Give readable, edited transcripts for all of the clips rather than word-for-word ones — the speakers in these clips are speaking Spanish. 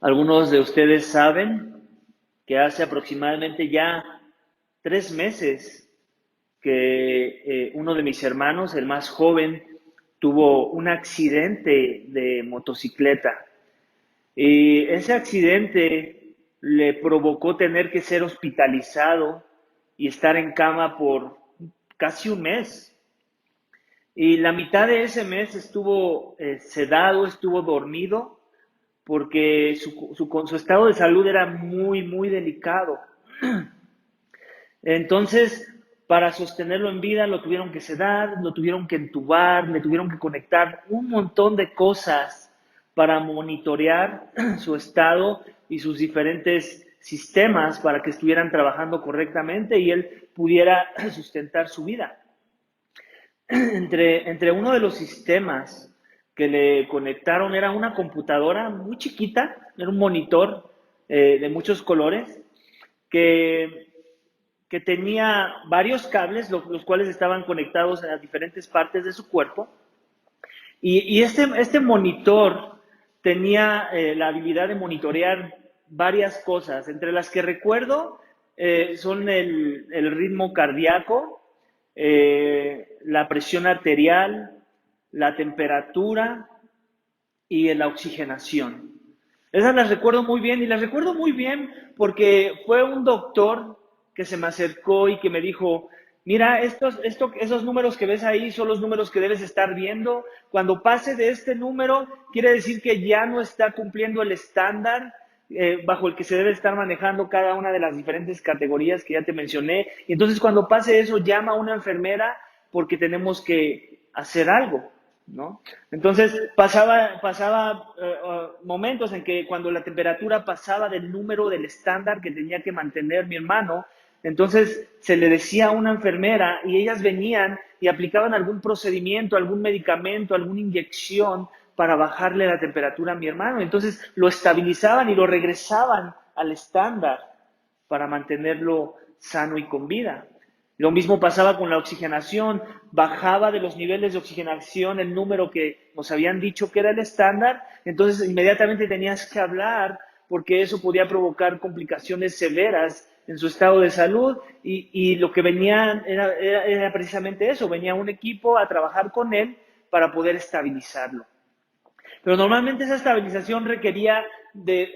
Algunos de ustedes saben que hace aproximadamente ya 3 meses que uno de mis hermanos, el más joven, tuvo un accidente de motocicleta. Y ese accidente le provocó tener que ser hospitalizado y estar en cama por casi un mes. Y la mitad de ese mes estuvo sedado, estuvo dormido, porque su estado de salud era muy, muy delicado. Entonces, para sostenerlo en vida, lo tuvieron que sedar, lo tuvieron que entubar, le tuvieron que conectar un montón de cosas para monitorear su estado y sus diferentes sistemas para que estuvieran trabajando correctamente y él pudiera sustentar su vida. Entre uno de los sistemas que le conectaron era una computadora muy chiquita, era un monitor de muchos colores, que, que tenía varios cables, los cuales estaban conectados a las diferentes partes de su cuerpo. Y este monitor tenía la habilidad de monitorear varias cosas, entre las que recuerdo son el ritmo cardíaco, la presión arterial, la temperatura y la oxigenación. Esas las recuerdo muy bien y las recuerdo muy bien porque fue un doctor que se me acercó y que me dijo, mira, esos números que ves ahí son los números que debes estar viendo. Cuando pase de este número, quiere decir que ya no está cumpliendo el estándar bajo el que se debe estar manejando cada una de las diferentes categorías que ya te mencioné. Y entonces cuando pase eso, llama a una enfermera porque tenemos que hacer algo, ¿no? Entonces pasaba momentos en que cuando la temperatura pasaba del número del estándar que tenía que mantener mi hermano, entonces se le decía a una enfermera y ellas venían y aplicaban algún procedimiento, algún medicamento, alguna inyección para bajarle la temperatura a mi hermano. Entonces lo estabilizaban y lo regresaban al estándar para mantenerlo sano y con vida. Lo mismo pasaba con la oxigenación, bajaba de los niveles de oxigenación el número que nos habían dicho que era el estándar, entonces inmediatamente tenías que hablar porque eso podía provocar complicaciones severas en su estado de salud y lo que venía era precisamente eso, venía un equipo a trabajar con él para poder estabilizarlo. Pero normalmente esa estabilización requería de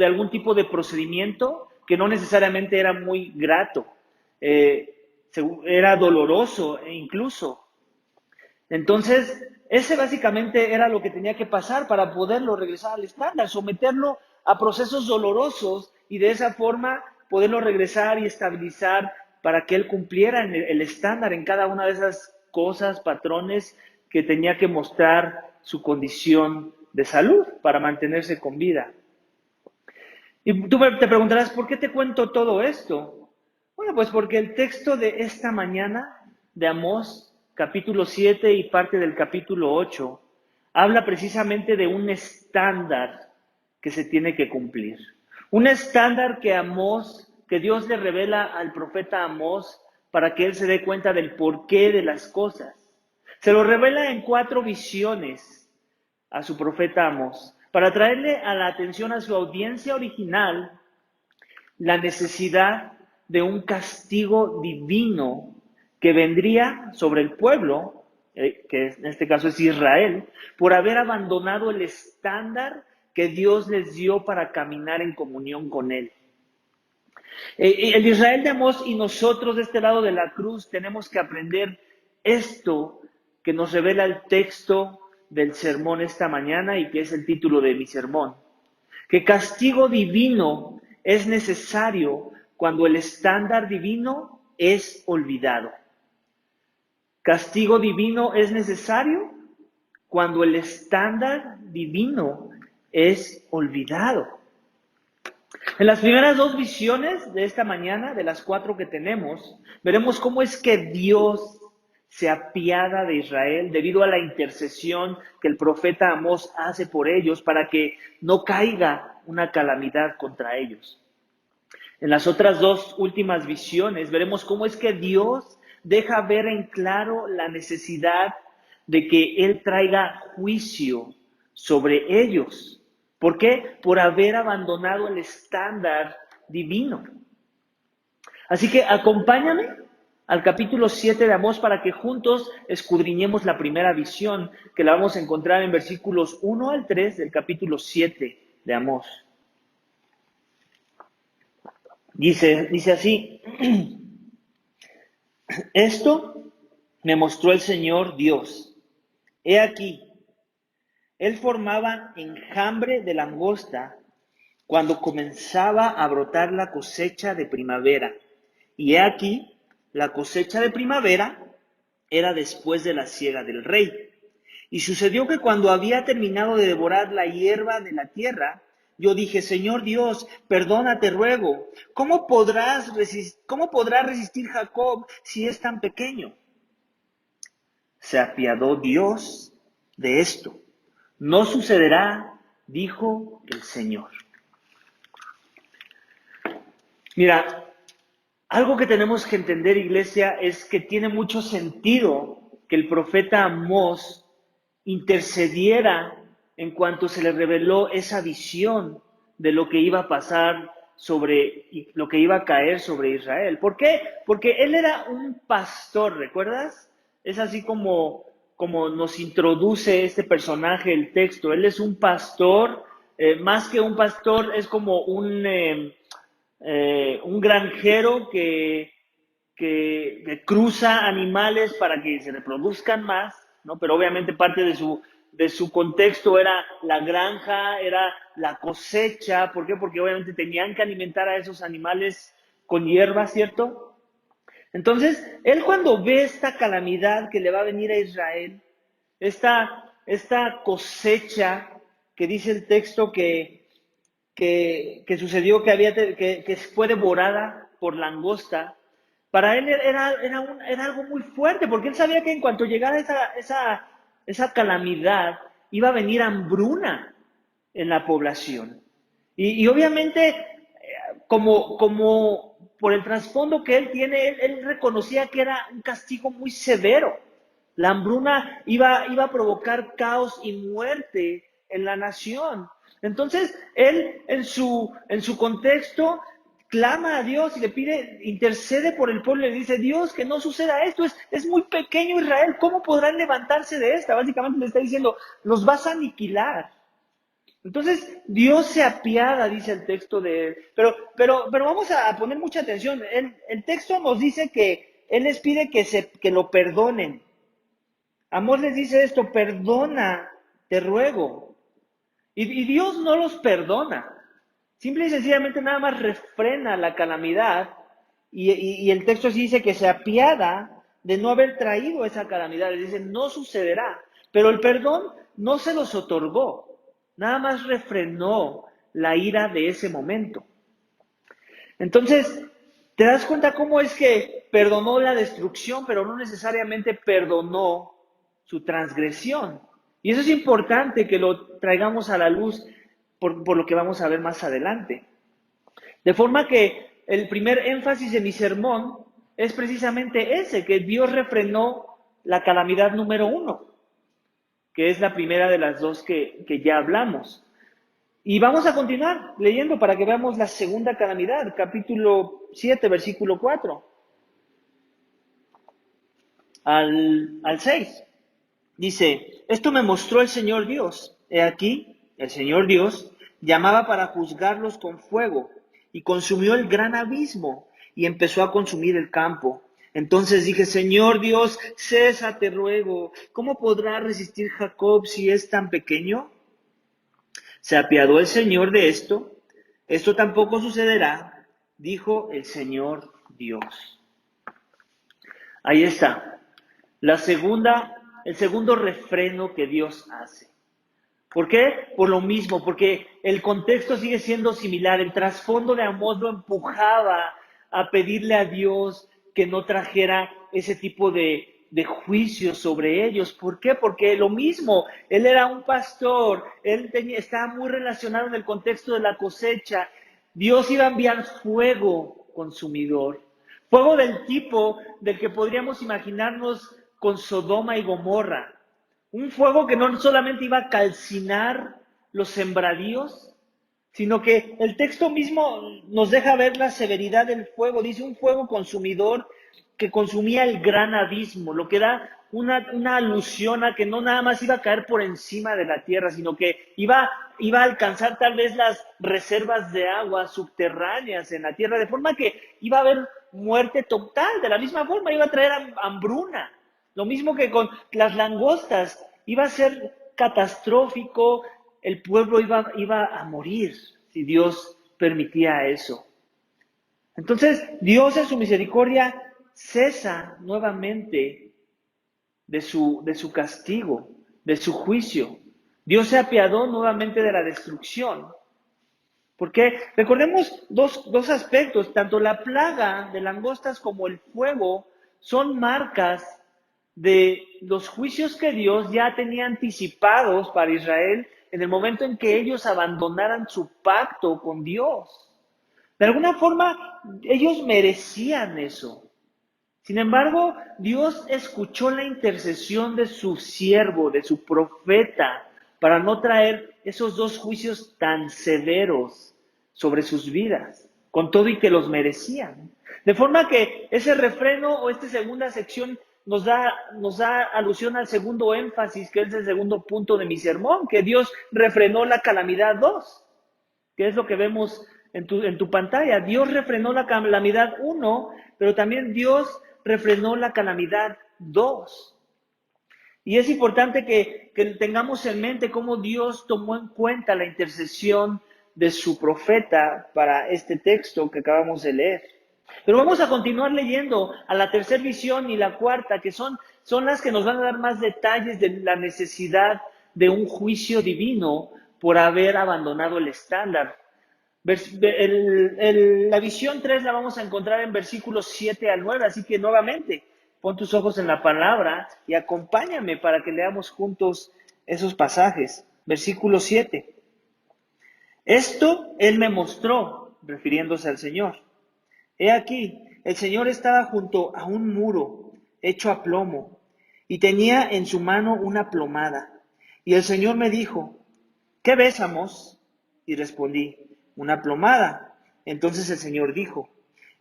algún tipo de procedimiento que no necesariamente era muy grato. Eh, Era doloroso e incluso. Entonces, ese básicamente era lo que tenía que pasar para poderlo regresar al estándar, someterlo a procesos dolorosos y de esa forma poderlo regresar y estabilizar para que él cumpliera el estándar en cada una de esas cosas, patrones que tenía que mostrar su condición de salud para mantenerse con vida. Y tú te preguntarás, ¿por qué te cuento todo esto? Bueno, pues porque el texto de esta mañana de Amós, capítulo 7 y parte del capítulo 8, habla precisamente de un estándar que se tiene que cumplir. Un estándar que Dios le revela al profeta Amós para que él se dé cuenta del porqué de las cosas. Se lo revela en 4 visiones a su profeta Amós, para traerle a la atención a su audiencia original la necesidad de un castigo divino que vendría sobre el pueblo, que en este caso es Israel, por haber abandonado el estándar que Dios les dio para caminar en comunión con Él. El Israel de Amós y nosotros de este lado de la cruz tenemos que aprender esto que nos revela el texto del sermón esta mañana y que es el título de mi sermón. Que castigo divino es necesario cuando el estándar divino es olvidado. Castigo divino es necesario cuando el estándar divino es olvidado. En las primeras 2 visiones de esta mañana, de las 4 que tenemos, veremos cómo es que Dios se apiada de Israel debido a la intercesión que el profeta Amós hace por ellos para que no caiga una calamidad contra ellos. En las otras 2 últimas visiones veremos cómo es que Dios deja ver en claro la necesidad de que Él traiga juicio sobre ellos, ¿Por qué? Por haber abandonado el estándar divino. Así que acompáñame al capítulo 7 de Amós para que juntos escudriñemos la primera visión que la vamos a encontrar en versículos 1 al 3 del capítulo 7 de Amós. Dice así, esto me mostró el Señor Dios. He aquí, él formaba enjambre de langosta cuando comenzaba a brotar la cosecha de primavera. Y he aquí, la cosecha de primavera era después de la siega del rey. Y sucedió que cuando había terminado de devorar la hierba de la tierra, yo dije, Señor Dios, perdona, te ruego, ¿cómo podrá resistir Jacob si es tan pequeño? Se apiadó Dios de esto. No sucederá, dijo el Señor. Mira, algo que tenemos que entender, iglesia, es que tiene mucho sentido que el profeta Amós intercediera en cuanto se le reveló esa visión de lo que iba a pasar lo que iba a caer sobre Israel. ¿Por qué? Porque él era un pastor, ¿recuerdas? Es así como nos introduce este personaje, el texto. Él es un pastor, más que un pastor, es como un granjero que cruza animales para que se reproduzcan más, ¿no? Pero obviamente parte de su contexto era la granja, era la cosecha. ¿Por qué? Porque obviamente tenían que alimentar a esos animales con hierba, ¿cierto? Entonces, él cuando ve esta calamidad que le va a venir a Israel, esta cosecha que dice el texto que sucedió, que fue devorada por langosta, para él era algo muy fuerte, porque él sabía que en cuanto llegara esa calamidad, iba a venir hambruna en la población. Y obviamente, como por el trasfondo que él tiene, él reconocía que era un castigo muy severo. La hambruna iba a provocar caos y muerte en la nación. Entonces, él en su contexto clama a Dios y le pide, intercede por el pueblo y le dice, Dios, que no suceda esto, es muy pequeño Israel, ¿cómo podrán levantarse de esta? Básicamente le está diciendo, los vas a aniquilar. Entonces, Dios se apiada, dice el texto de él. Pero vamos a poner mucha atención. El texto nos dice que Él les pide que lo perdonen. Amós les dice esto, perdona, te ruego. Y Dios no los perdona. Simple y sencillamente nada más refrena la calamidad. Y el texto sí dice que se apiada de no haber traído esa calamidad. Les dice, no sucederá. Pero el perdón no se los otorgó. Nada más refrenó la ira de ese momento. Entonces, ¿te das cuenta cómo es que perdonó la destrucción, pero no necesariamente perdonó su transgresión? Y eso es importante que lo traigamos a la luz por lo que vamos a ver más adelante. De forma que el primer énfasis de mi sermón es precisamente ese, que Dios refrenó la calamidad número 1, que es la primera de las dos que ya hablamos. Y vamos a continuar leyendo para que veamos la segunda calamidad, capítulo 7, versículo 4 al 6. Dice, esto me mostró el Señor Dios. He aquí, el Señor Dios llamaba para juzgarlos con fuego y consumió el gran abismo y empezó a consumir el campo. Entonces dije, Señor Dios, cesa, te ruego. ¿Cómo podrá resistir Jacob si es tan pequeño? Se apiadó el Señor de esto. Esto tampoco sucederá, dijo el Señor Dios. Ahí está. El segundo refreno que Dios hace. ¿Por qué? Por lo mismo, porque el contexto sigue siendo similar. El trasfondo de Amós lo empujaba a pedirle a Dios que no trajera ese tipo de juicio sobre ellos. ¿Por qué? Porque lo mismo, él era un pastor, estaba muy relacionado en el contexto de la cosecha. Dios iba a enviar fuego consumidor. Fuego del tipo del que podríamos imaginarnos con Sodoma y Gomorra. Un fuego que no solamente iba a calcinar los sembradíos, sino que el texto mismo nos deja ver la severidad del fuego. Dice un fuego consumidor que consumía el gran abismo, lo que da una alusión a que no nada más iba a caer por encima de la tierra, sino que iba a alcanzar tal vez las reservas de agua subterráneas en la tierra, de forma que iba a haber muerte total. De la misma forma iba a traer hambruna, lo mismo que con las langostas, iba a ser catastrófico, el pueblo iba a morir si Dios permitía eso. Entonces, Dios en su misericordia cesa nuevamente de su castigo, de su juicio. Dios se apiadó nuevamente de la destrucción. Porque recordemos dos aspectos, tanto la plaga de langostas como el fuego son marcas de los juicios que Dios ya tenía anticipados para Israel en el momento en que ellos abandonaran su pacto con Dios. De alguna forma, ellos merecían eso. Sin embargo, Dios escuchó la intercesión de su siervo, de su profeta, para no traer esos dos juicios tan severos sobre sus vidas, con todo y que los merecían. De forma que ese refreno o esta segunda sección nos da alusión al segundo énfasis, que es el segundo punto de mi sermón, que Dios refrenó la calamidad 2, que es lo que vemos en tu pantalla. Dios refrenó la calamidad 1, pero también Dios refrenó la calamidad 2. Y es importante que tengamos en mente cómo Dios tomó en cuenta la intercesión de su profeta para este texto que acabamos de leer. Pero vamos a continuar leyendo a la tercera visión y la cuarta, que son las que nos van a dar más detalles de la necesidad de un juicio divino por haber abandonado el estándar. La visión 3 la vamos a encontrar en versículos 7 al 9, así que nuevamente pon tus ojos en la palabra y acompáñame para que leamos juntos esos pasajes. Versículo 7. Esto él me mostró, refiriéndose al Señor. He aquí, el Señor estaba junto a un muro hecho a plomo y tenía en su mano una plomada. Y el Señor me dijo, ¿qué ves, Amós? Y respondí, una plomada. Entonces el Señor dijo,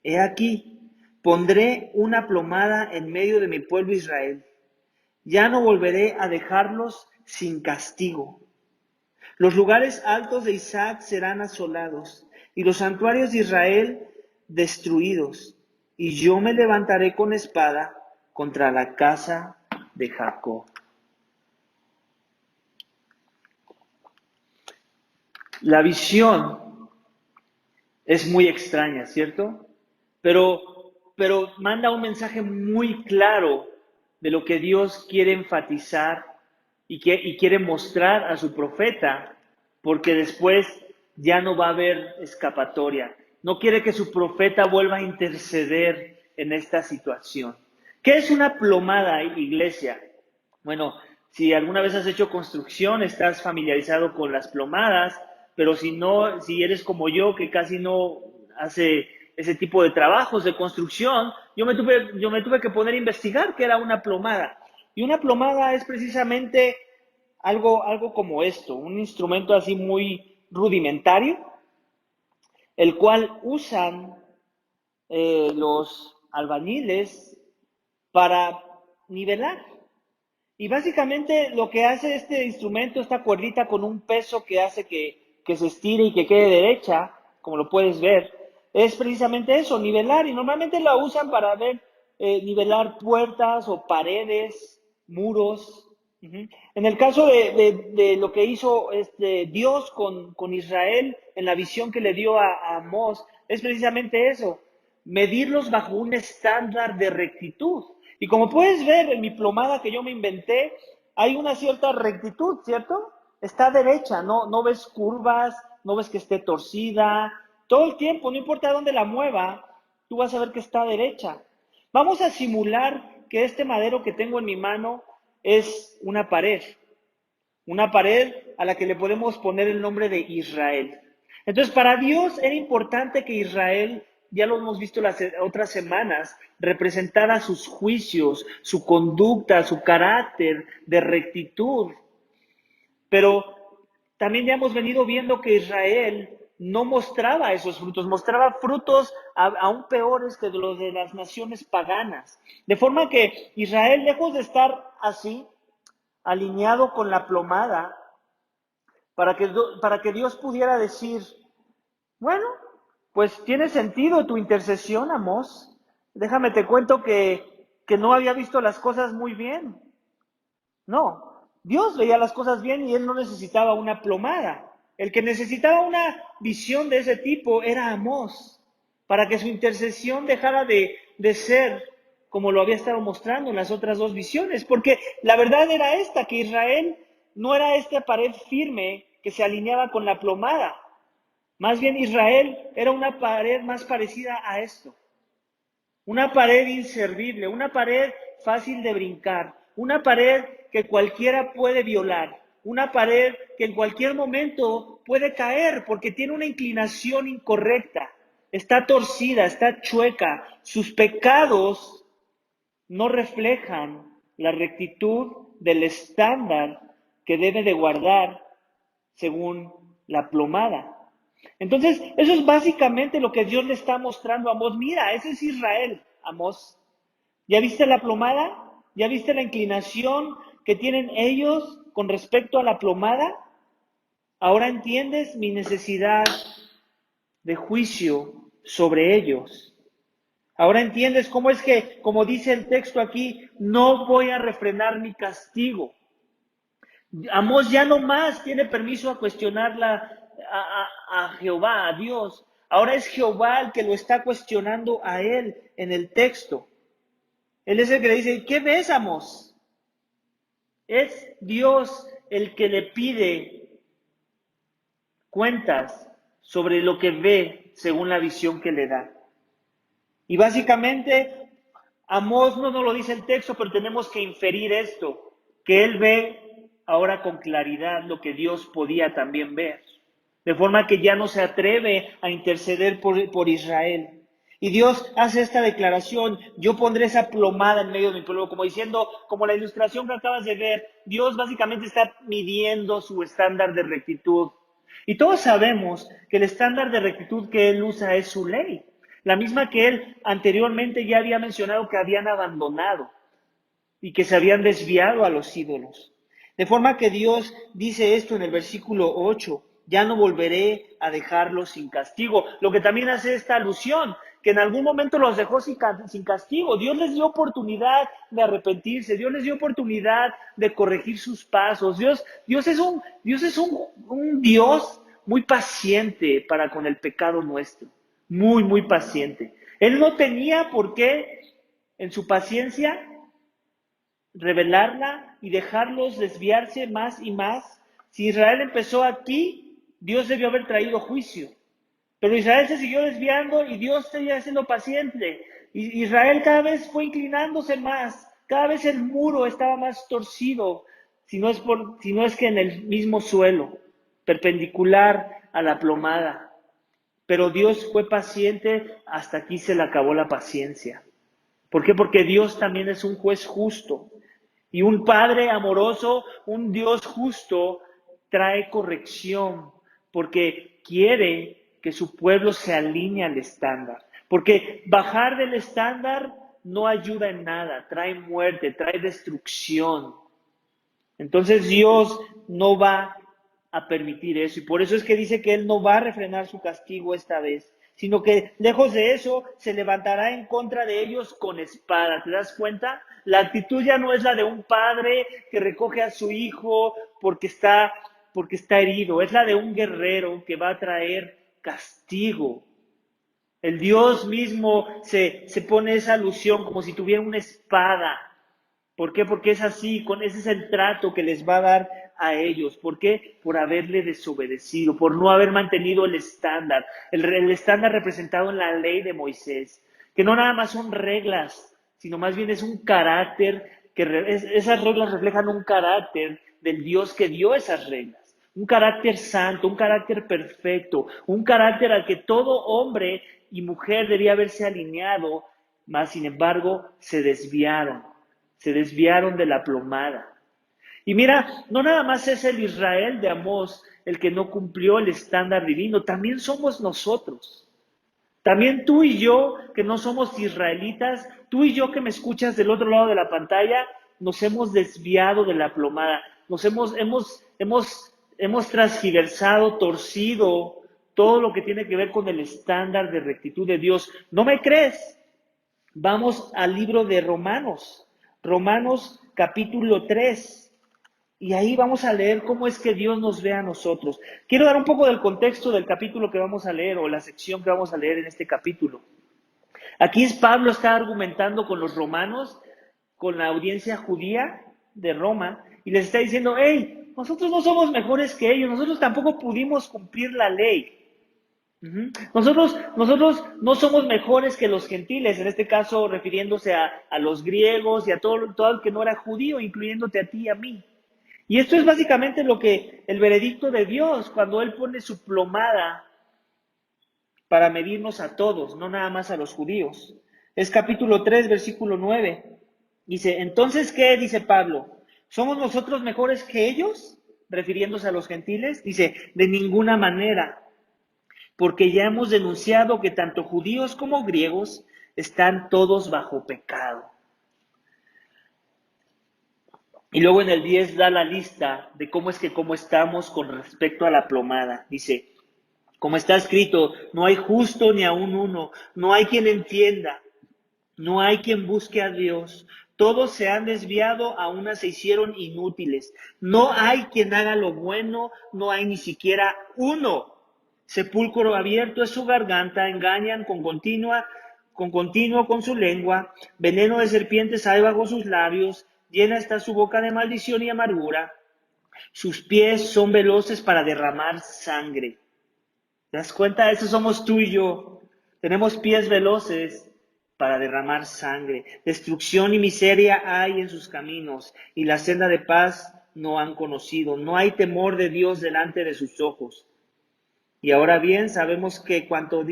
he aquí, pondré una plomada en medio de mi pueblo Israel. Ya no volveré a dejarlos sin castigo. Los lugares altos de Isaac serán asolados, y los santuarios de Israel destruidos. Y yo me levantaré con espada contra la casa de Jacob. La visión es muy extraña, ¿cierto? Pero manda un mensaje muy claro de lo que Dios quiere enfatizar y quiere mostrar a su profeta, porque después ya no va a haber escapatoria. No quiere que su profeta vuelva a interceder en esta situación. ¿Qué es una plomada, iglesia? Bueno, si alguna vez has hecho construcción, estás familiarizado con las plomadas, pero si no, si eres como yo, que casi no hace ese tipo de trabajos de construcción, yo me tuve que poner a investigar qué era una plomada. Y una plomada es precisamente algo como esto, un instrumento así muy rudimentario, el cual usan los albañiles para nivelar. Y básicamente lo que hace este instrumento, esta cuerdita con un peso que hace que se estire y que quede derecha, como lo puedes ver, es precisamente eso, nivelar. Y normalmente lo usan para nivelar puertas o paredes, muros. En el caso de lo que hizo Dios con Israel, en la visión que le dio a Amós, es precisamente eso, medirlos bajo un estándar de rectitud. Y como puedes ver en mi plomada que yo me inventé, hay una cierta rectitud, ¿cierto? Está derecha, no ves curvas, no ves que esté torcida. Todo el tiempo, no importa dónde la mueva, tú vas a ver que está derecha. Vamos a simular que este madero que tengo en mi mano es una pared a la que le podemos poner el nombre de Israel. Entonces, para Dios era importante que Israel, ya lo hemos visto las otras semanas, representara sus juicios, su conducta, su carácter de rectitud. Pero también ya hemos venido viendo que Israel no mostraba esos frutos, mostraba frutos aún peores que los de las naciones paganas. De forma que Israel, lejos de estar así, alineado con la plomada, para que Dios pudiera decir, bueno, pues tiene sentido tu intercesión, Amós. Déjame te cuento que no había visto las cosas muy bien. No, Dios veía las cosas bien y él no necesitaba una plomada. El que necesitaba una visión de ese tipo era Amós, para que su intercesión dejara de ser como lo había estado mostrando en las otras dos visiones, porque la verdad era esta, que Israel no era esta pared firme que se alineaba con la plomada. Más bien Israel era una pared más parecida a esto. Una pared inservible, una pared fácil de brincar, una pared que cualquiera puede violar, una pared que en cualquier momento puede caer porque tiene una inclinación incorrecta, está torcida, está chueca. Sus pecados no reflejan la rectitud del estándar que debe de guardar según la plomada. Entonces, eso es básicamente lo que Dios le está mostrando a Amós. Mira, ese es Israel, Amós. ¿Ya viste la plomada? ¿Ya viste la inclinación que tienen ellos con respecto a la plomada? Ahora entiendes mi necesidad de juicio sobre ellos. Ahora entiendes cómo es que, como dice el texto aquí, no voy a refrenar mi castigo. Amós ya no más tiene permiso a cuestionarla a Jehová, a Dios. Ahora es Jehová el que lo está cuestionando a él en el texto. Él es el que le dice, ¿qué ves, Amós? Es Dios el que le pide cuentas sobre lo que ve según la visión que le da. Y básicamente, Amós no nos lo dice el texto, pero tenemos que inferir esto, que él ve ahora con claridad lo que Dios podía también ver. De forma que ya no se atreve a interceder por Israel. Y Dios hace esta declaración, yo pondré esa plomada en medio de mi pueblo, como diciendo, como la ilustración que acabas de ver, Dios básicamente está midiendo su estándar de rectitud. Y todos sabemos que el estándar de rectitud que Él usa es su ley, la misma que Él anteriormente ya había mencionado que habían abandonado y que se habían desviado a los ídolos. De forma que Dios dice esto en el versículo 8, ya no volveré a dejarlos sin castigo, lo que también hace esta alusión, que en algún momento los dejó sin castigo. Dios les dio oportunidad de arrepentirse, Dios les dio oportunidad de corregir sus pasos. Dios es un Dios muy paciente para con el pecado nuestro, muy, muy paciente. Él no tenía por qué, en su paciencia, revelarla y dejarlos desviarse más y más. Si Israel empezó aquí, Dios debió haber traído juicio. Pero Israel se siguió desviando y Dios seguía siendo paciente. Y Israel cada vez fue inclinándose más, cada vez el muro estaba más torcido, si no es que en el mismo suelo, perpendicular a la plomada. Pero Dios fue paciente, hasta aquí se le acabó la paciencia. ¿Por qué? Porque Dios también es un juez justo. Y un Padre amoroso, un Dios justo, trae corrección, porque quiere que su pueblo se alinee al estándar. Porque bajar del estándar no ayuda en nada, trae muerte, trae destrucción. Entonces Dios no va a permitir eso. Y por eso es que dice que Él no va a refrenar su castigo esta vez, sino que lejos de eso se levantará en contra de ellos con espada. ¿Te das cuenta? La actitud ya no es la de un padre que recoge a su hijo porque está herido. Es la de un guerrero que va a traer castigo. El Dios mismo se pone esa alusión como si tuviera una espada. ¿Por qué? Porque es así, ese es el trato que les va a dar a ellos. ¿Por qué? Por haberle desobedecido, por no haber mantenido el estándar, el estándar representado en la ley de Moisés, que no nada más son reglas, sino más bien es un carácter, esas reglas reflejan un carácter del Dios que dio esas reglas. Un carácter santo, un carácter perfecto, un carácter al que todo hombre y mujer debía haberse alineado, mas sin embargo se desviaron de la plomada. Y mira, no nada más es el Israel de Amós el que no cumplió el estándar divino, también somos nosotros. También tú y yo, que no somos israelitas, tú y yo que me escuchas del otro lado de la pantalla, nos hemos desviado de la plomada, hemos transgiversado, torcido todo lo que tiene que ver con el estándar de rectitud de Dios. ¿No me crees? Vamos al libro de Romanos, Romanos capítulo 3. Y ahí vamos a leer cómo es que Dios nos ve a nosotros. Quiero dar un poco del contexto del capítulo que vamos a leer o la sección que vamos a leer en este capítulo. Aquí es Pablo está argumentando con los romanos, con la audiencia judía de Roma, y les está diciendo, hey, nosotros no somos mejores que ellos, nosotros tampoco pudimos cumplir la ley. Nosotros no somos mejores que los gentiles, en este caso refiriéndose a los griegos y a todo el que no era judío, incluyéndote a ti y a mí. Y esto es básicamente lo que el veredicto de Dios, cuando Él pone su plomada para medirnos a todos, no nada más a los judíos. Es capítulo 3, versículo 9. Dice, ¿entonces qué? Dice Pablo, ¿somos nosotros mejores que ellos? Refiriéndose a los gentiles. Dice, de ninguna manera, porque ya hemos denunciado que tanto judíos como griegos están todos bajo pecado. Y luego en el 10 da la lista de cómo estamos con respecto a la plomada. Dice, como está escrito, no hay justo ni aun uno, no hay quien entienda, no hay quien busque a Dios. Todos se han desviado, a una se hicieron inútiles. No hay quien haga lo bueno, no hay ni siquiera uno. Sepulcro abierto es su garganta, engañan con continuo con su lengua, veneno de serpientes hay bajo sus labios, llena está su boca de maldición y amargura, sus pies son veloces para derramar sangre. ¿Te das cuenta? Eso somos tú y yo. Tenemos pies veloces para derramar sangre. Destrucción y miseria hay en sus caminos, y la senda de paz no han conocido. No hay temor de Dios delante de sus ojos. Y ahora bien, sabemos que cuanto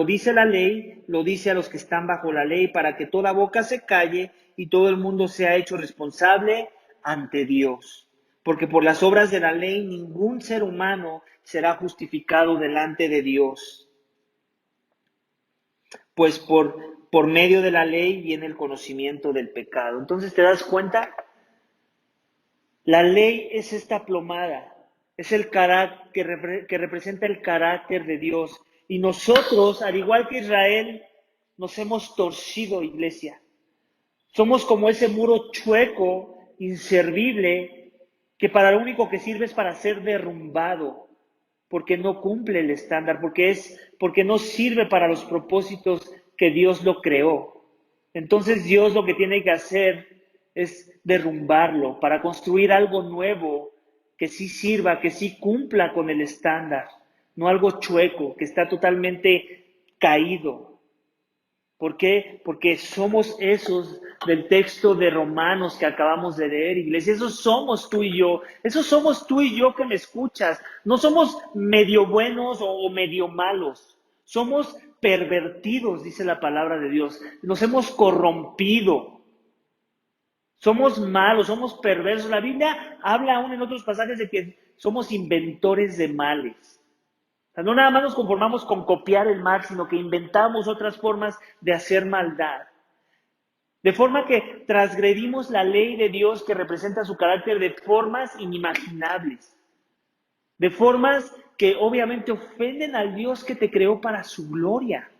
dice la ley, lo dice a los que están bajo la ley, para que toda boca se calle y todo el mundo sea hecho responsable ante Dios. Porque por las obras de la ley ningún ser humano será justificado delante de Dios. Pues por medio de la ley viene el conocimiento del pecado. Entonces, ¿te das cuenta? La ley es esta plomada, es el carácter que representa el carácter de Dios. Y nosotros, al igual que Israel, nos hemos torcido, iglesia. Somos como ese muro chueco, inservible, que para lo único que sirve es para ser derrumbado, porque no cumple el estándar, porque no sirve para los propósitos que Dios lo creó. Entonces Dios lo que tiene que hacer es derrumbarlo para construir algo nuevo que sí sirva, que sí cumpla con el estándar, no algo chueco, que está totalmente caído. ¿Por qué? Porque somos esos del texto de Romanos que acabamos de leer, iglesia. Esos somos tú y yo. Esos somos tú y yo que me escuchas. No somos medio buenos o medio malos. Somos pervertidos, dice la palabra de Dios. Nos hemos corrompido. Somos malos, somos perversos. La Biblia habla aún en otros pasajes de que somos inventores de males. O sea, no nada más nos conformamos con copiar el mal, sino que inventamos otras formas de hacer maldad. De forma que transgredimos la ley de Dios que representa su carácter de formas inimaginables. De formas que obviamente ofenden al Dios que te creó para su gloria.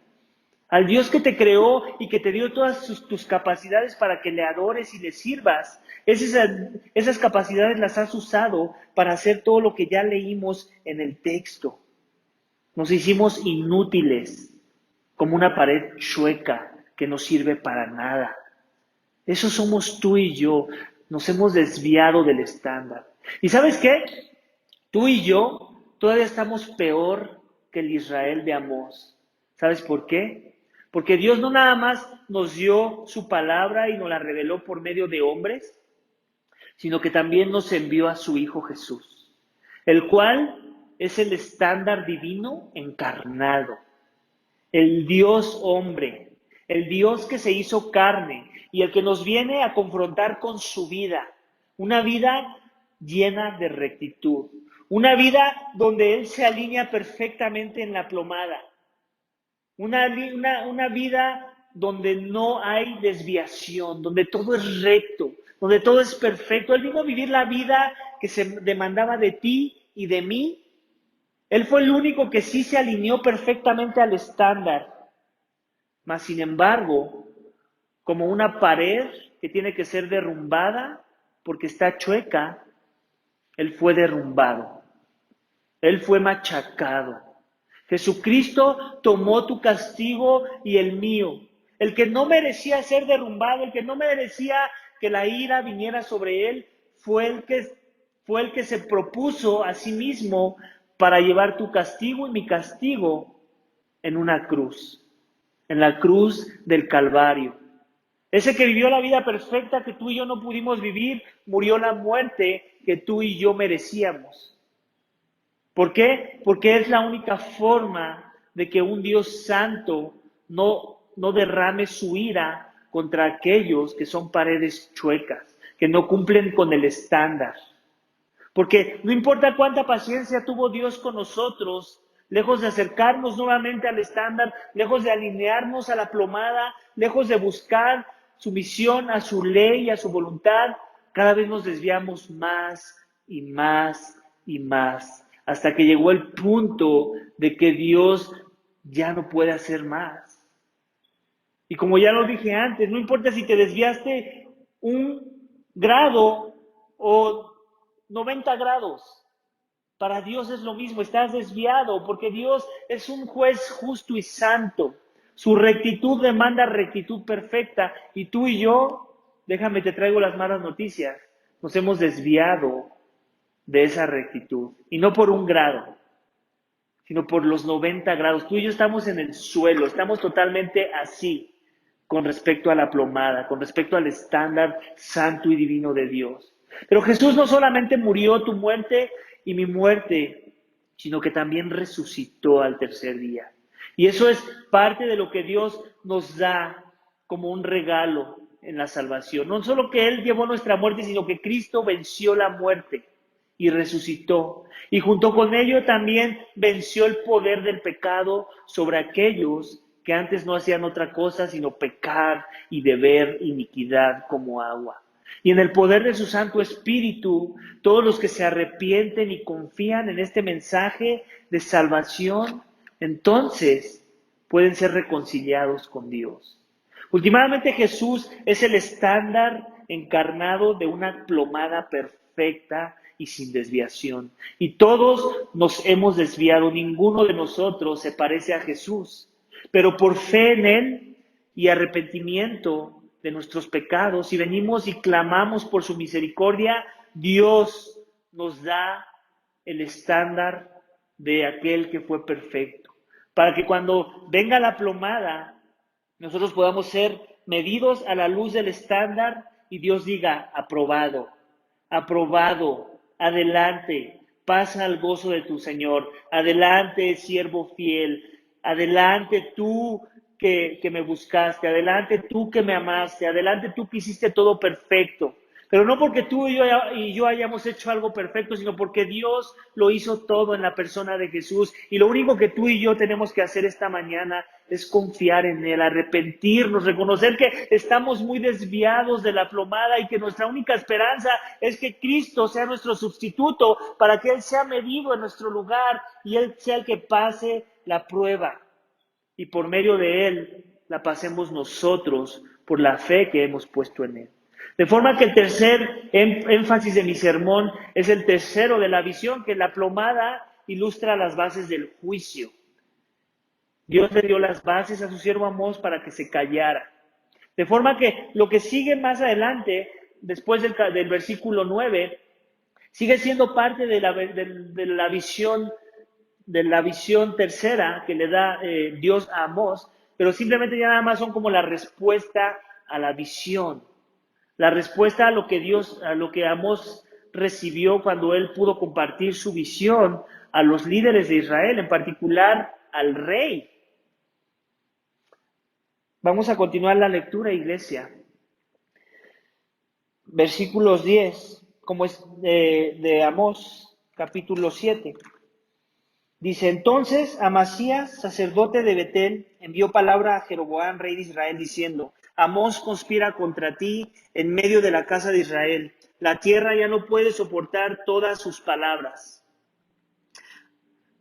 Al Dios que te creó y que te dio todas tus capacidades para que le adores y le sirvas. Esas capacidades las has usado para hacer todo lo que ya leímos en el texto. Nos hicimos inútiles, como una pared chueca que no sirve para nada. Eso somos tú y yo. Nos hemos desviado del estándar. ¿Y sabes qué? Tú y yo todavía estamos peor que el Israel de Amós. ¿Sabes por qué? Porque Dios no nada más nos dio su palabra y nos la reveló por medio de hombres, sino que también nos envió a su Hijo Jesús, el cual es el estándar divino encarnado, el Dios hombre, el Dios que se hizo carne y el que nos viene a confrontar con su vida, una vida llena de rectitud, una vida donde Él se alinea perfectamente en la plomada, una vida donde no hay desviación, donde todo es recto, donde todo es perfecto. Él vino a vivir la vida que se demandaba de ti y de mí. Él fue el único que sí se alineó perfectamente al estándar. Mas, sin embargo, como una pared que tiene que ser derrumbada porque está chueca, Él fue derrumbado. Él fue machacado. Jesucristo tomó tu castigo y el mío. El que no merecía ser derrumbado, el que no merecía que la ira viniera sobre él, fue el que se propuso a sí mismo para llevar tu castigo y mi castigo en una cruz, en la cruz del Calvario. Ese que vivió la vida perfecta que tú y yo no pudimos vivir, murió la muerte que tú y yo merecíamos. ¿Por qué? Porque es la única forma de que un Dios santo no derrame su ira contra aquellos que son paredes chuecas, que no cumplen con el estándar. Porque no importa cuánta paciencia tuvo Dios con nosotros, lejos de acercarnos nuevamente al estándar, lejos de alinearnos a la plomada, lejos de buscar su misión, a su ley, a su voluntad, cada vez nos desviamos más y más y más, hasta que llegó el punto de que Dios ya no puede hacer más. Y como ya lo dije antes, no importa si te desviaste 1 grado o 90 grados, para Dios es lo mismo, estás desviado, porque Dios es un juez justo y santo. Su rectitud demanda rectitud perfecta, y tú y yo, déjame te traigo las malas noticias, nos hemos desviado de esa rectitud, y no por 1 grado, sino por los 90 grados. Tú y yo estamos en el suelo, estamos totalmente así con respecto a la plomada, con respecto al estándar santo y divino de Dios. Pero Jesús no solamente murió tu muerte y mi muerte, sino que también resucitó al tercer día. Y eso es parte de lo que Dios nos da como un regalo en la salvación. No solo que Él llevó nuestra muerte, sino que Cristo venció la muerte y resucitó. Y junto con ello también venció el poder del pecado sobre aquellos que antes no hacían otra cosa sino pecar y beber iniquidad como agua. Y en el poder de su Santo Espíritu, todos los que se arrepienten y confían en este mensaje de salvación, entonces pueden ser reconciliados con Dios. Últimamente Jesús es el estándar encarnado de una plomada perfecta y sin desviación. Y todos nos hemos desviado, ninguno de nosotros se parece a Jesús, pero por fe en Él y arrepentimiento de nuestros pecados, si venimos y clamamos por su misericordia, Dios nos da el estándar de aquel que fue perfecto, para que cuando venga la plomada, nosotros podamos ser medidos a la luz del estándar y Dios diga, aprobado, aprobado, adelante, pasa al gozo de tu Señor, adelante, siervo fiel, adelante tú que me buscaste, adelante tú que me amaste, adelante tú que hiciste todo perfecto. Pero no porque tú y yo hayamos hecho algo perfecto, sino porque Dios lo hizo todo en la persona de Jesús. Y lo único que tú y yo tenemos que hacer esta mañana es confiar en Él, arrepentirnos, reconocer que estamos muy desviados de la plomada y que nuestra única esperanza es que Cristo sea nuestro sustituto para que Él sea medido en nuestro lugar y Él sea el que pase la prueba. Y por medio de Él la pasemos nosotros por la fe que hemos puesto en Él. De forma que el tercer énfasis de mi sermón es el tercero de la visión, que la plomada ilustra las bases del juicio. Dios le dio las bases a su siervo Amós para que se callara. De forma que lo que sigue más adelante, después del versículo 9, sigue siendo parte de la visión tercera que le da Dios a Amós, pero simplemente ya nada más son como la respuesta a la visión. La respuesta a lo que Amós recibió cuando él pudo compartir su visión a los líderes de Israel, en particular al rey. Vamos a continuar la lectura, iglesia. versículos 10, como es de Amós, capítulo 7. Dice, entonces Amasías, sacerdote de Betel, envió palabra a Jeroboam, rey de Israel, diciendo, Amós conspira contra ti en medio de la casa de Israel. La tierra ya no puede soportar todas sus palabras.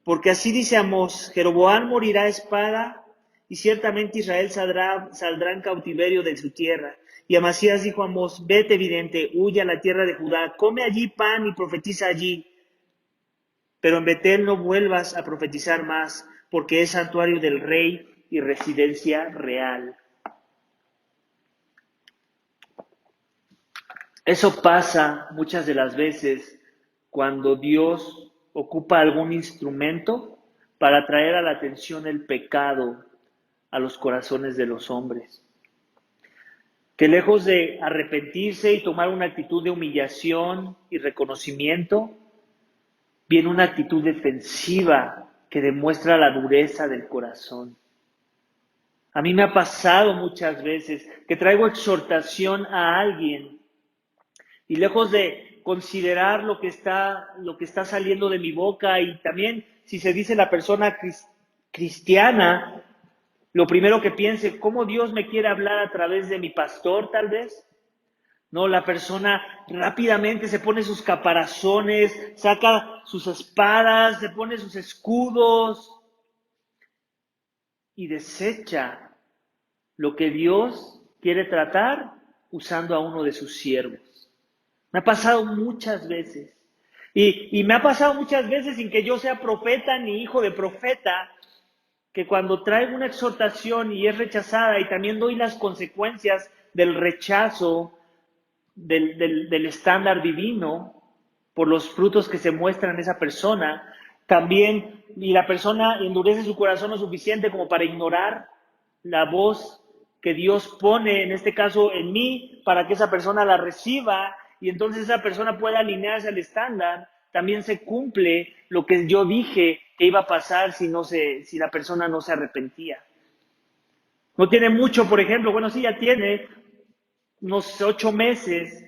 Porque así dice Amós, Jeroboam morirá a espada, y ciertamente Israel saldrá en cautiverio de su tierra. Y Amasías dijo a Amós, vete, vidente, huye a la tierra de Judá, come allí pan y profetiza allí. Pero en Betel no vuelvas a profetizar más, porque es santuario del rey y residencia real. Eso pasa muchas de las veces cuando Dios ocupa algún instrumento para traer a la atención el pecado a los corazones de los hombres. Que lejos de arrepentirse y tomar una actitud de humillación y reconocimiento, viene una actitud defensiva que demuestra la dureza del corazón. A mí me ha pasado muchas veces que traigo exhortación a alguien y lejos de considerar lo que está saliendo de mi boca y también si se dice la persona cristiana, lo primero que piense, ¿cómo Dios me quiere hablar a través de mi pastor tal vez? No, la persona rápidamente se pone sus caparazones, saca sus espadas, se pone sus escudos y desecha lo que Dios quiere tratar usando a uno de sus siervos. Me ha pasado muchas veces. Y me ha pasado muchas veces sin que yo sea profeta ni hijo de profeta, que cuando traigo una exhortación y es rechazada y también doy las consecuencias del rechazo del estándar divino por los frutos que se muestran en esa persona, también, y la persona endurece su corazón lo suficiente como para ignorar la voz que Dios pone, en este caso en mí, para que esa persona la reciba y entonces esa persona pueda alinearse al estándar, también se cumple lo que yo dije que iba a pasar si la persona no se arrepentía. No tiene mucho, por ejemplo, bueno, sí ya tiene unos 8 meses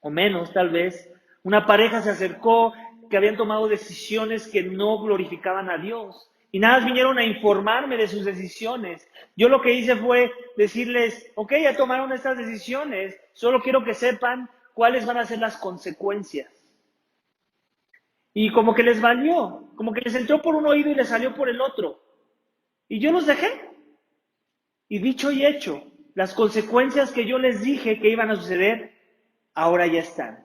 o menos tal vez, una pareja se acercó que habían tomado decisiones que no glorificaban a Dios. Y nada más vinieron a informarme de sus decisiones. Yo lo que hice fue decirles, ok, ya tomaron estas decisiones, solo quiero que sepan cuáles van a ser las consecuencias. Y como que les valió, como que les entró por un oído y les salió por el otro. Y yo los dejé. Y dicho y hecho, las consecuencias que yo les dije que iban a suceder, ahora ya están.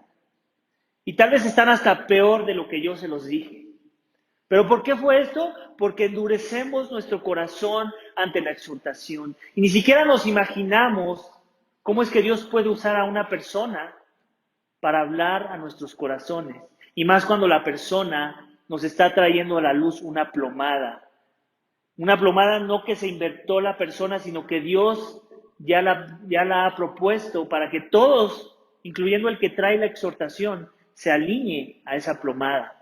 Y tal vez están hasta peor de lo que yo se los dije. ¿Pero por qué fue esto? Porque endurecemos nuestro corazón ante la exhortación. Y ni siquiera nos imaginamos cómo es que Dios puede usar a una persona para hablar a nuestros corazones. Y más cuando la persona nos está trayendo a la luz una plomada. Una plomada no que se inventó la persona, sino que Dios ya la ha propuesto para que todos, incluyendo el que trae la exhortación, se alinee a esa plomada.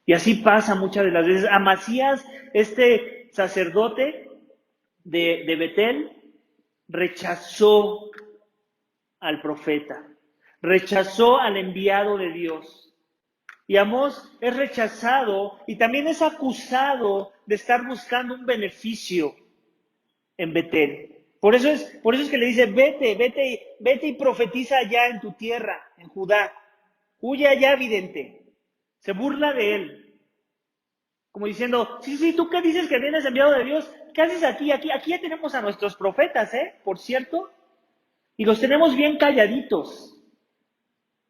Y así pasa muchas de las veces. Amasías, este sacerdote de Betel, rechazó al profeta, rechazó al enviado de Dios. Y Amós es rechazado y también es acusado de estar buscando un beneficio en Betel. Por eso es que le dice, vete y profetiza allá en tu tierra, en Judá. Huye allá, vidente. Se burla de él. Como diciendo, sí, ¿tú qué dices que vienes enviado de Dios? ¿Qué haces aquí? Aquí ya tenemos a nuestros profetas, por cierto. Y los tenemos bien calladitos.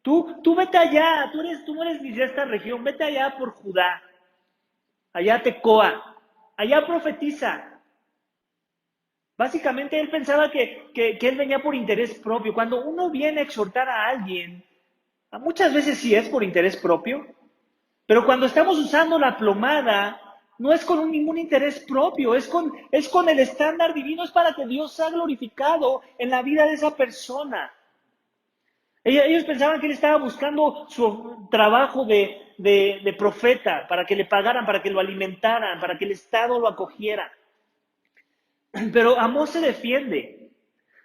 Tú vete allá, tú no eres ni de esta región, vete allá por Judá. Allá Tecoa. Allá profetiza. Básicamente él pensaba que él venía por interés propio. Cuando uno viene a exhortar a alguien, muchas veces sí es por interés propio, pero cuando estamos usando la plomada, no es con ningún interés propio, es con el estándar divino, es para que Dios sea glorificado en la vida de esa persona. Ellos pensaban que él estaba buscando su trabajo de profeta, para que le pagaran, para que lo alimentaran, para que el Estado lo acogiera. Pero Amós se defiende.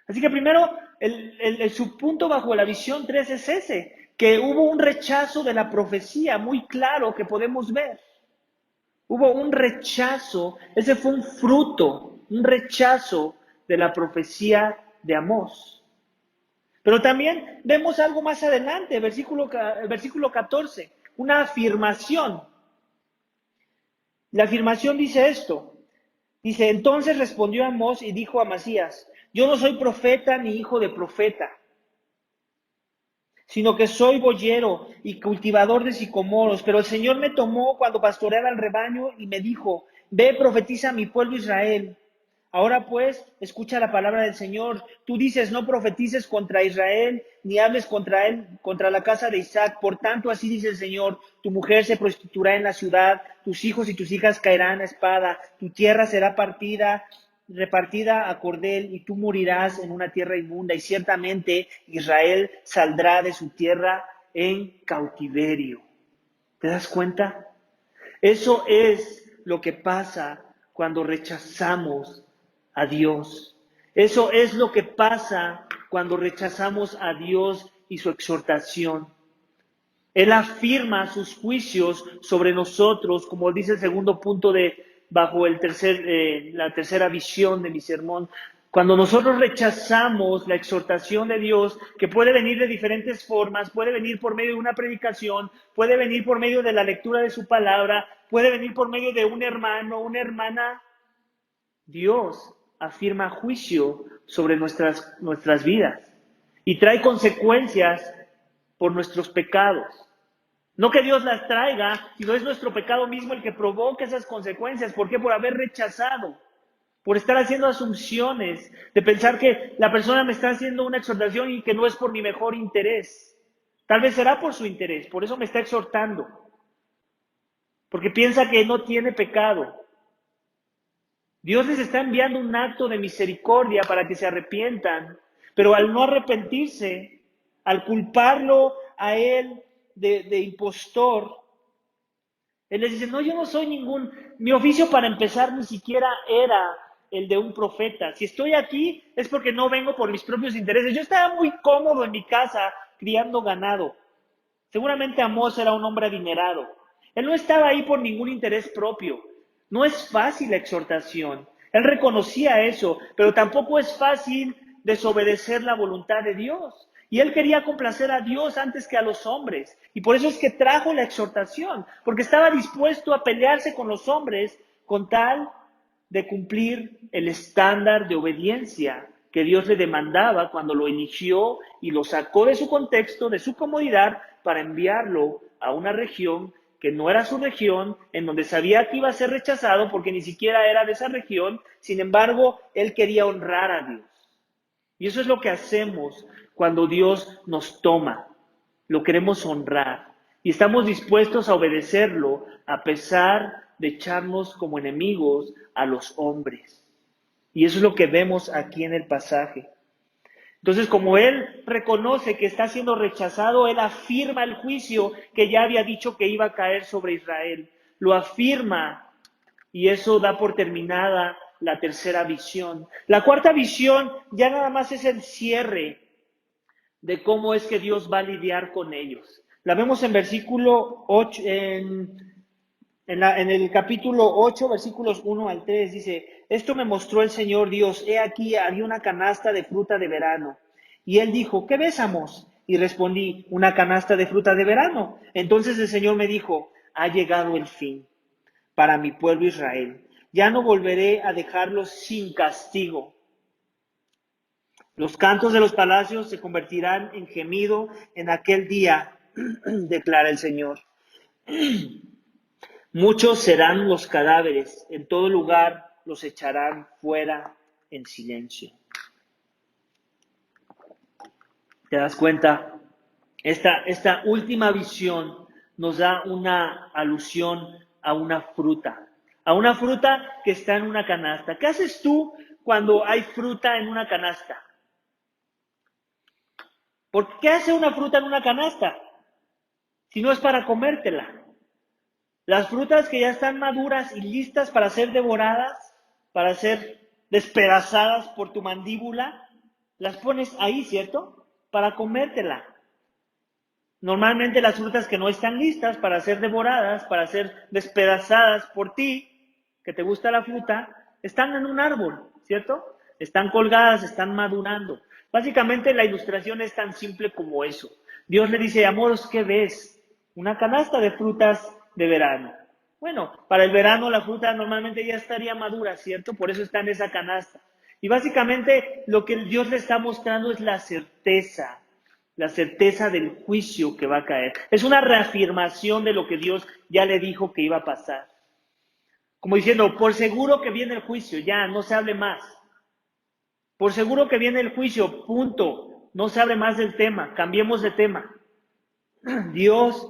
Así que primero el subpunto bajo la visión 3 es ese, que hubo un rechazo de la profecía muy claro que podemos ver. Hubo un rechazo, ese fue un fruto, un rechazo de la profecía de Amós. Pero también vemos algo más adelante, versículo 14, una afirmación. La afirmación dice esto, dice, entonces respondió Amós y dijo a Amasías, yo no soy profeta ni hijo de profeta, sino que soy boyero y cultivador de sicomoros, pero el Señor me tomó cuando pastoreaba el rebaño y me dijo, ve, profetiza a mi pueblo Israel. Ahora pues, escucha la palabra del Señor. Tú dices, no profetices contra Israel, ni hables contra él, contra la casa de Isaac. Por tanto, así dice el Señor, tu mujer se prostituirá en la ciudad, tus hijos y tus hijas caerán a espada, tu tierra será repartida a cordel, y tú morirás en una tierra inmunda, y ciertamente Israel saldrá de su tierra en cautiverio. ¿Te das cuenta? Eso es lo que pasa cuando rechazamos a Dios. Eso es lo que pasa cuando rechazamos a Dios y su exhortación. Él afirma sus juicios sobre nosotros, como dice el segundo punto bajo la tercera visión de mi sermón. Cuando nosotros rechazamos la exhortación de Dios, que puede venir de diferentes formas, puede venir por medio de una predicación, puede venir por medio de la lectura de su palabra, puede venir por medio de un hermano, una hermana, Dios afirma juicio sobre nuestras vidas y trae consecuencias por nuestros pecados. No que Dios las traiga, sino es nuestro pecado mismo el que provoca esas consecuencias. ¿Por qué? Por haber rechazado, por estar haciendo asunciones, de pensar que la persona me está haciendo una exhortación y que no es por mi mejor interés. Tal vez será por su interés, por eso me está exhortando, porque piensa que no tiene pecado. Dios les está enviando un acto de misericordia para que se arrepientan, pero al no arrepentirse, al culparlo a él de impostor, él les dice, no, yo no soy mi oficio para empezar ni siquiera era el de un profeta. Si estoy aquí es porque no vengo por mis propios intereses. Yo estaba muy cómodo en mi casa criando ganado. Seguramente Amós era un hombre adinerado. Él no estaba ahí por ningún interés propio. No es fácil la exhortación. Él reconocía eso, pero tampoco es fácil desobedecer la voluntad de Dios. Y él quería complacer a Dios antes que a los hombres. Y por eso es que trajo la exhortación, porque estaba dispuesto a pelearse con los hombres con tal de cumplir el estándar de obediencia que Dios le demandaba cuando lo eligió y lo sacó de su contexto, de su comodidad, para enviarlo a una región que no era su región, en donde sabía que iba a ser rechazado porque ni siquiera era de esa región. Sin embargo, él quería honrar a Dios. Y eso es lo que hacemos cuando Dios nos toma. Lo queremos honrar. Y estamos dispuestos a obedecerlo a pesar de echarnos como enemigos a los hombres. Y eso es lo que vemos aquí en el pasaje. Entonces, como él reconoce que está siendo rechazado, él afirma el juicio que ya había dicho que iba a caer sobre Israel. Lo afirma y eso da por terminada la tercera visión. La cuarta visión ya nada más es el cierre de cómo es que Dios va a lidiar con ellos. La vemos en versículo 8, en el capítulo 8, versículos 1 al 3, dice, esto me mostró el Señor Dios, he aquí había una canasta de fruta de verano. Y él dijo, ¿qué ves, Amós? Y respondí, una canasta de fruta de verano. Entonces el Señor me dijo, ha llegado el fin para mi pueblo Israel. Ya no volveré a dejarlos sin castigo. Los cantos de los palacios se convertirán en gemido en aquel día, declara el Señor. Muchos serán los cadáveres, en todo lugar los echarán fuera en silencio. ¿Te das cuenta? Esta última visión nos da una alusión a una fruta que está en una canasta. ¿Qué haces tú cuando hay fruta en una canasta? ¿Por qué hace una fruta en una canasta? Si no es para comértela. Las frutas que ya están maduras y listas para ser devoradas, para ser despedazadas por tu mandíbula, las pones ahí, ¿cierto? Para comértela. Normalmente las frutas que no están listas para ser devoradas, para ser despedazadas por ti, que te gusta la fruta, están en un árbol, ¿cierto? Están colgadas, están madurando. Básicamente la ilustración es tan simple como eso. Dios le dice, amor, ¿qué ves? Una canasta de frutas de verano. Bueno, para el verano la fruta normalmente ya estaría madura, ¿cierto? Por eso está en esa canasta. Y básicamente lo que Dios le está mostrando es la certeza del juicio que va a caer. Es una reafirmación de lo que Dios ya le dijo que iba a pasar. Como diciendo, por seguro que viene el juicio, ya, no se hable más. Por seguro que viene el juicio, punto. No se hable más del tema, cambiemos de tema. Dios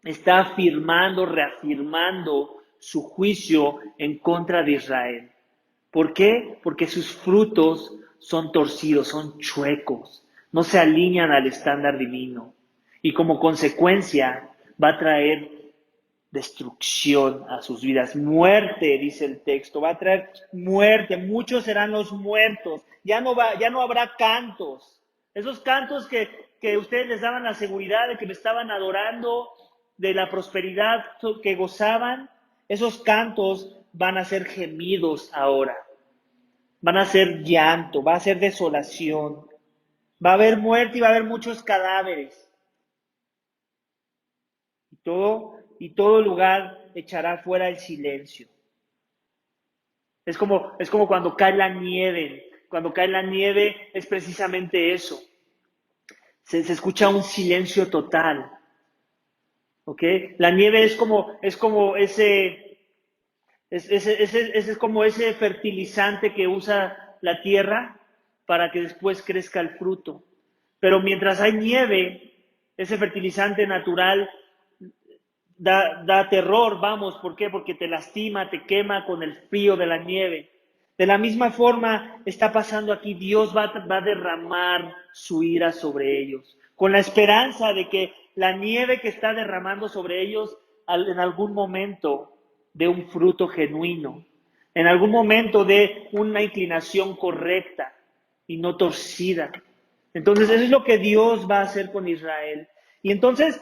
está afirmando, reafirmando su juicio en contra de Israel. ¿Por qué? Porque sus frutos son torcidos, son chuecos, no se alinean al estándar divino. Y como consecuencia va a traer destrucción a sus vidas. Muerte, dice el texto, va a traer muerte. Muchos serán los muertos. Ya no habrá cantos. Esos cantos que ustedes les daban la seguridad de que me estaban adorando, de la prosperidad que gozaban, esos cantos van a ser gemidos ahora. Van a ser llanto, va a ser desolación. Va a haber muerte y va a haber muchos cadáveres. Y todo lugar echará fuera el silencio. Es como cuando cae la nieve. Cuando cae la nieve es precisamente eso. Se escucha un silencio total. ¿Ok? La nieve es como es como ese fertilizante que usa la tierra para que después crezca el fruto. Pero mientras hay nieve, ese fertilizante natural da terror, vamos, ¿por qué? Porque te lastima, te quema con el frío de la nieve. De la misma forma está pasando aquí, Dios va a derramar su ira sobre ellos, con la esperanza de que la nieve que está derramando sobre ellos en algún momento dé un fruto genuino, en algún momento dé una inclinación correcta y no torcida. Entonces eso es lo que Dios va a hacer con Israel. Y entonces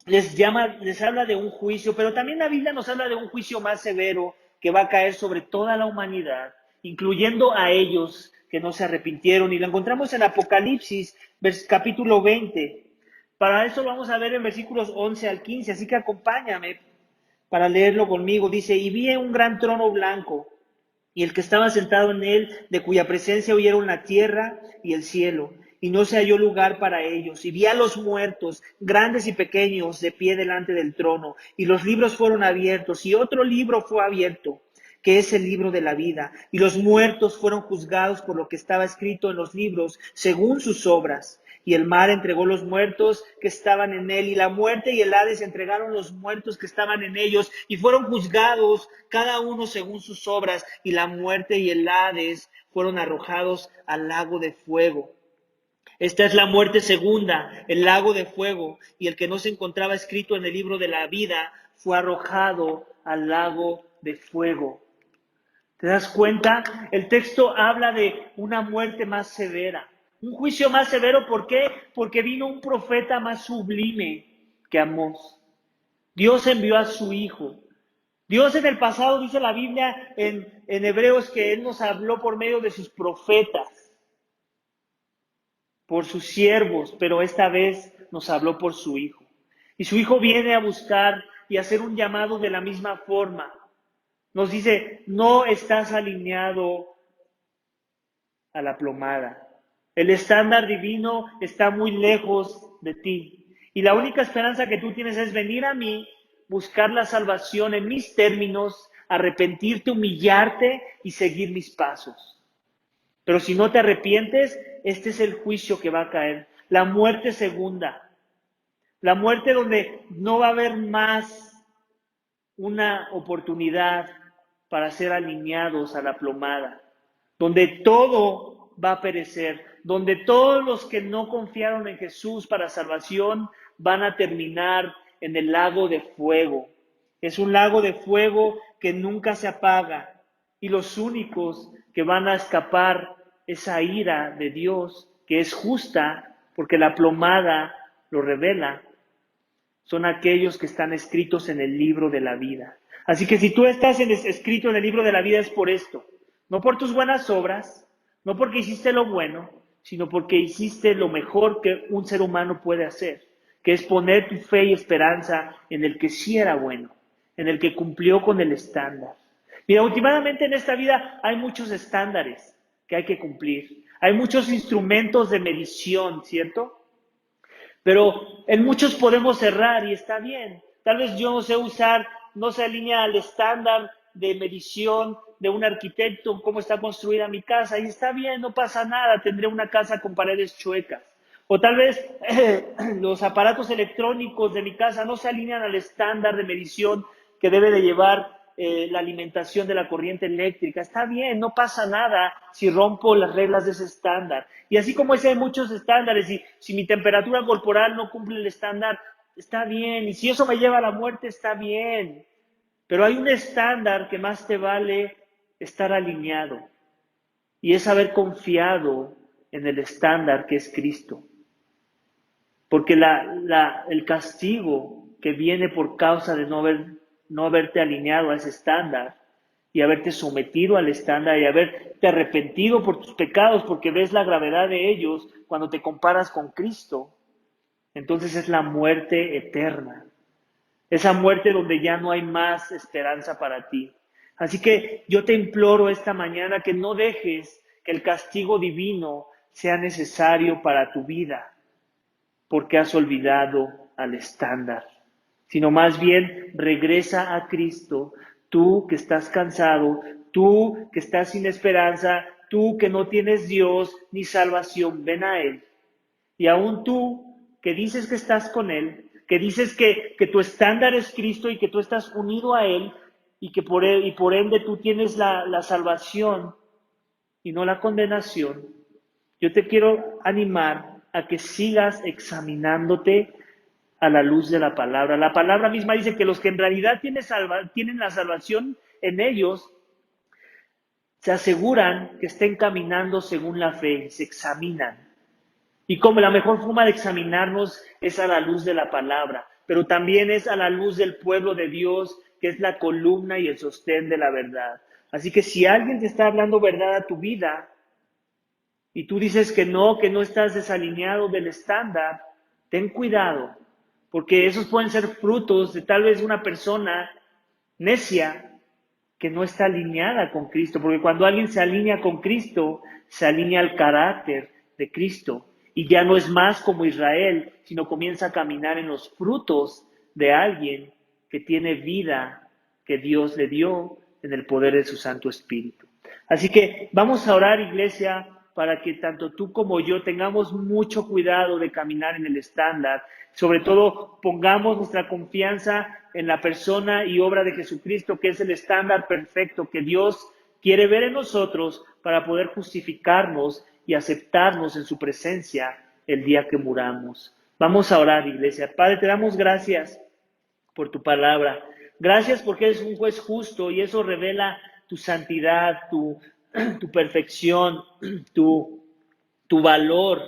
les habla de un juicio, pero también la Biblia nos habla de un juicio más severo que va a caer sobre toda la humanidad, incluyendo a ellos que no se arrepintieron. Y lo encontramos en Apocalipsis, capítulo 20. Para eso lo vamos a ver en versículos 11 al 15, así que acompáñame para leerlo conmigo. Dice, y vi un gran trono blanco, y el que estaba sentado en él, de cuya presencia huyeron la tierra y el cielo, y no se halló lugar para ellos. Y vi a los muertos, grandes y pequeños, de pie delante del trono, y los libros fueron abiertos, y otro libro fue abierto, que es el libro de la vida, y los muertos fueron juzgados por lo que estaba escrito en los libros, según sus obras. Y el mar entregó los muertos que estaban en él, y la muerte y el Hades entregaron los muertos que estaban en ellos, y fueron juzgados cada uno según sus obras, y la muerte y el Hades fueron arrojados al lago de fuego. Esta es la muerte segunda, el lago de fuego, y el que no se encontraba escrito en el libro de la vida fue arrojado al lago de fuego. ¿Te das cuenta? El texto habla de una muerte más severa, un juicio más severo. ¿Por qué? Porque vino un profeta más sublime que Amós. Dios envió a su Hijo. Dios en el pasado, dice la Biblia en Hebreos, que Él nos habló por medio de sus profetas, por sus siervos, pero esta vez nos habló por su Hijo. Y su Hijo viene a buscar y a hacer un llamado de la misma forma. Nos dice, no estás alineado a la plomada. El estándar divino está muy lejos de ti. Y la única esperanza que tú tienes es venir a mí, buscar la salvación en mis términos, arrepentirte, humillarte y seguir mis pasos. Pero si no te arrepientes, este es el juicio que va a caer. La muerte segunda. La muerte donde no va a haber más una oportunidad para ser alineados a la plomada, donde todo va a perecer, donde todos los que no confiaron en Jesús para salvación van a terminar en el lago de fuego. Es un lago de fuego que nunca se apaga, y los únicos que van a escapar esa ira de Dios, que es justa, porque la plomada lo revela, son aquellos que están escritos en el libro de la vida. Así que si tú estás escrito en el libro de la vida es por esto, no por tus buenas obras, no porque hiciste lo bueno, sino porque hiciste lo mejor que un ser humano puede hacer, que es poner tu fe y esperanza en el que sí era bueno, en el que cumplió con el estándar. Mira, últimamente en esta vida hay muchos estándares que hay que cumplir. Hay muchos instrumentos de medición, ¿cierto? Pero en muchos podemos errar y está bien. Tal vez yo no sé usar, no se alinea al estándar de medición de un arquitecto, cómo está construida mi casa, y está bien, no pasa nada, tendré una casa con paredes chuecas. O tal vez los aparatos electrónicos de mi casa no se alinean al estándar de medición que debe de llevar la alimentación de la corriente eléctrica. Está bien, no pasa nada si rompo las reglas de ese estándar. Y así como hay muchos estándares, y si mi temperatura corporal no cumple el estándar, está bien. Y si eso me lleva a la muerte, está bien. Pero hay un estándar que más te vale estar alineado. Y es haber confiado en el estándar que es Cristo. Porque el castigo que viene por causa de no haberte alineado a ese estándar y haberte sometido al estándar y haberte arrepentido por tus pecados porque ves la gravedad de ellos cuando te comparas con Cristo, entonces es la muerte eterna. Esa muerte donde ya no hay más esperanza para ti. Así que yo te imploro esta mañana que no dejes que el castigo divino sea necesario para tu vida, porque has olvidado al estándar, sino más bien regresa a Cristo, tú que estás cansado, tú que estás sin esperanza, tú que no tienes Dios ni salvación, ven a Él. Y aún tú que dices que estás con Él, que dices que tu estándar es Cristo y que tú estás unido a Él y que por Él y por ende tú tienes la salvación y no la condenación, yo te quiero animar a que sigas examinándote a la luz de la palabra. La palabra misma dice que los que en realidad tienen la salvación en ellos, se aseguran que estén caminando según la fe, se examinan. Y como la mejor forma de examinarnos es a la luz de la palabra, pero también es a la luz del pueblo de Dios, que es la columna y el sostén de la verdad. Así que si alguien te está hablando verdad a tu vida, y tú dices que no estás desalineado del estándar, ten cuidado, porque esos pueden ser frutos de tal vez una persona necia que no está alineada con Cristo, porque cuando alguien se alinea con Cristo, se alinea al carácter de Cristo, y ya no es más como Israel, sino comienza a caminar en los frutos de alguien que tiene vida que Dios le dio en el poder de su Santo Espíritu. Así que vamos a orar, iglesia, para que tanto tú como yo tengamos mucho cuidado de caminar en el estándar. Sobre todo, pongamos nuestra confianza en la persona y obra de Jesucristo, que es el estándar perfecto que Dios quiere ver en nosotros para poder justificarnos y aceptarnos en su presencia el día que muramos. Vamos a orar, iglesia. Padre, te damos gracias por tu palabra. Gracias porque eres un juez justo y eso revela tu santidad, tu perfección, tu valor,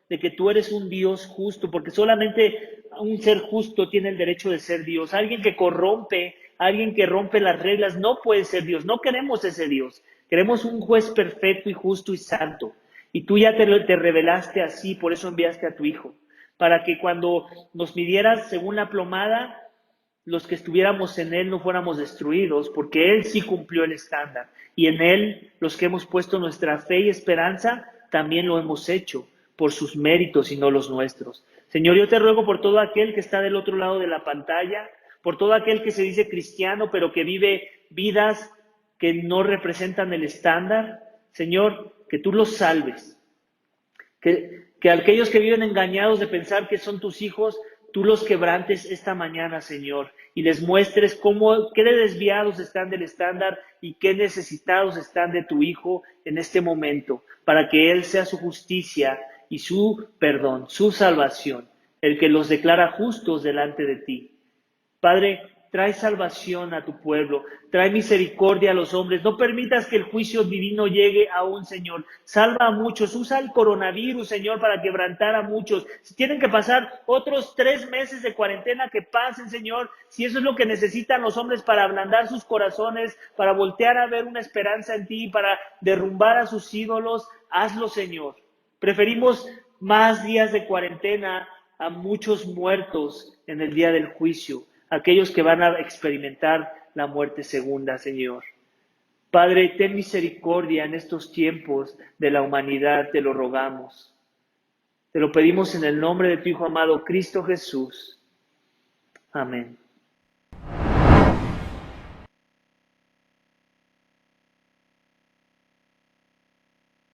de que tú eres un Dios justo, porque solamente un ser justo tiene el derecho de ser Dios. Alguien que corrompe, alguien que rompe las reglas, no puede ser Dios. No queremos ese Dios. Queremos un juez perfecto y justo y santo. Y tú ya te revelaste así, por eso enviaste a tu Hijo, para que cuando nos midieras según la plomada, los que estuviéramos en Él no fuéramos destruidos, porque Él sí cumplió el estándar. Y en Él, los que hemos puesto nuestra fe y esperanza, también lo hemos hecho por sus méritos y no los nuestros. Señor, yo te ruego por todo aquel que está del otro lado de la pantalla, por todo aquel que se dice cristiano, pero que vive vidas que no representan el estándar. Señor, que tú los salves. Que aquellos que viven engañados de pensar que son tus hijos, tú los quebrantes esta mañana, Señor, y les muestres qué desviados están del estándar y qué necesitados están de tu Hijo en este momento, para que Él sea su justicia y su perdón, su salvación, el que los declara justos delante de ti. Padre, Trae salvación a tu pueblo, trae misericordia a los hombres. No permitas que el juicio divino llegue aún, Señor. Salva a muchos, usa el coronavirus, Señor, para quebrantar a muchos. Si tienen que pasar otros 3 meses de cuarentena, que pasen, Señor. Si eso es lo que necesitan los hombres para ablandar sus corazones, para voltear a ver una esperanza en ti, para derrumbar a sus ídolos, hazlo, Señor. Preferimos más días de cuarentena a muchos muertos en el día del juicio, aquellos que van a experimentar la muerte segunda, Señor. Padre, ten misericordia en estos tiempos de la humanidad, te lo rogamos. Te lo pedimos en el nombre de tu Hijo amado, Cristo Jesús. Amén.